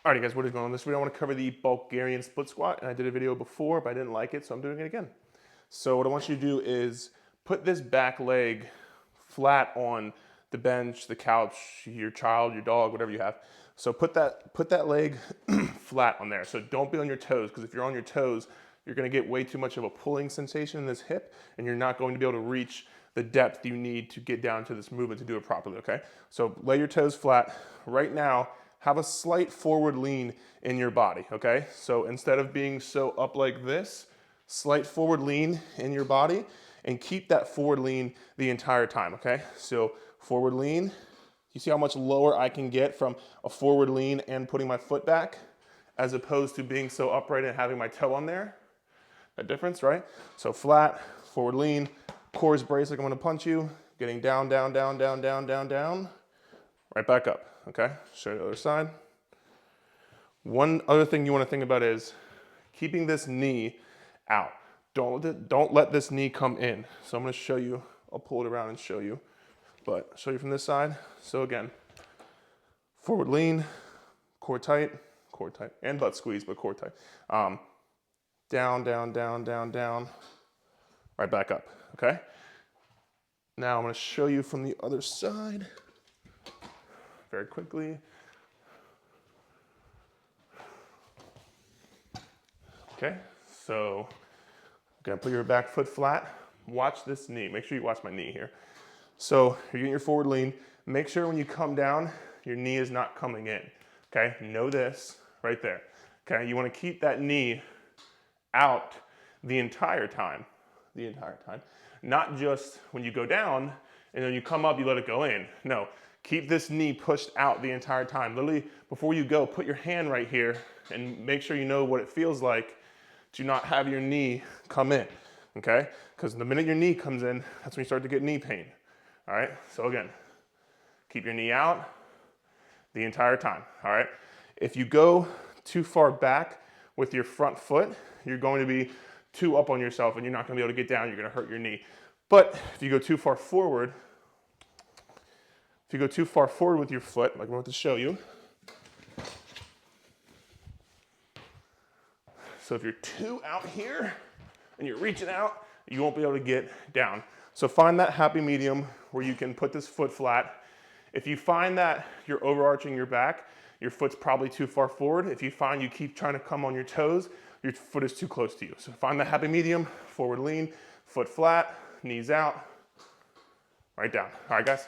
Alrighty guys, what is going on? In this video I want to cover the Bulgarian split squat, and I did a video before but I didn't like it, so I'm doing it again. So what I want you to do is put this back leg flat on the bench, the couch, your child, your dog, whatever you have. So put that leg flat on there. So don't be on your toes, because if you're on your toes, you're going to get way too much of a pulling sensation in this hip, and you're not going to be able to reach the depth you need to get down to this movement to do it properly, okay? So lay your toes flat. Right now, have a slight forward lean in your body, okay? So instead of being so up like this, slight forward lean in your body, and keep that forward lean the entire time, okay? So forward lean. You see how much lower I can get from a forward lean and putting my foot back, as opposed to being so upright and having my toe on there? That difference, right? So flat, forward lean, core is braced like I'm gonna punch you, getting down, down, down, down, down, down, down, right back up, okay? Show you the other side. One other thing you wanna think about is keeping this knee out. Don't let this knee come in. So I'm gonna show you, I'll pull it around and show you, but I'll show you from this side. So again, forward lean, core tight, and butt squeeze, but core tight. Down, down, down, down, down, right back up, okay? Now I'm gonna show you from the other side very quickly. Okay, so gonna put your back foot flat. Watch this knee, make sure you watch my knee here. So you're getting your forward lean. Make sure when you come down, your knee is not coming in, okay? Know this right there, okay? You wanna keep that knee out the entire time, not just when you go down and then you come up, you let it go in. No, keep this knee pushed out the entire time. Literally, before you go, put your hand right here and make sure you know what it feels like to not have your knee come in, okay? Because the minute your knee comes in, that's when you start to get knee pain, all right? So again, keep your knee out the entire time, all right? If you go too far back with your front foot, you're going to be too up on yourself and you're not gonna be able to get down, you're gonna hurt your knee. But if you go too far forward, with your foot, like I'm about to show you. So if you're too out here and you're reaching out, you won't be able to get down. So find that happy medium where you can put this foot flat. If you find that you're overarching your back, your foot's probably too far forward. If you find you keep trying to come on your toes, your foot is too close to you. So find the happy medium, forward lean, foot flat, knees out, right down. All right, guys?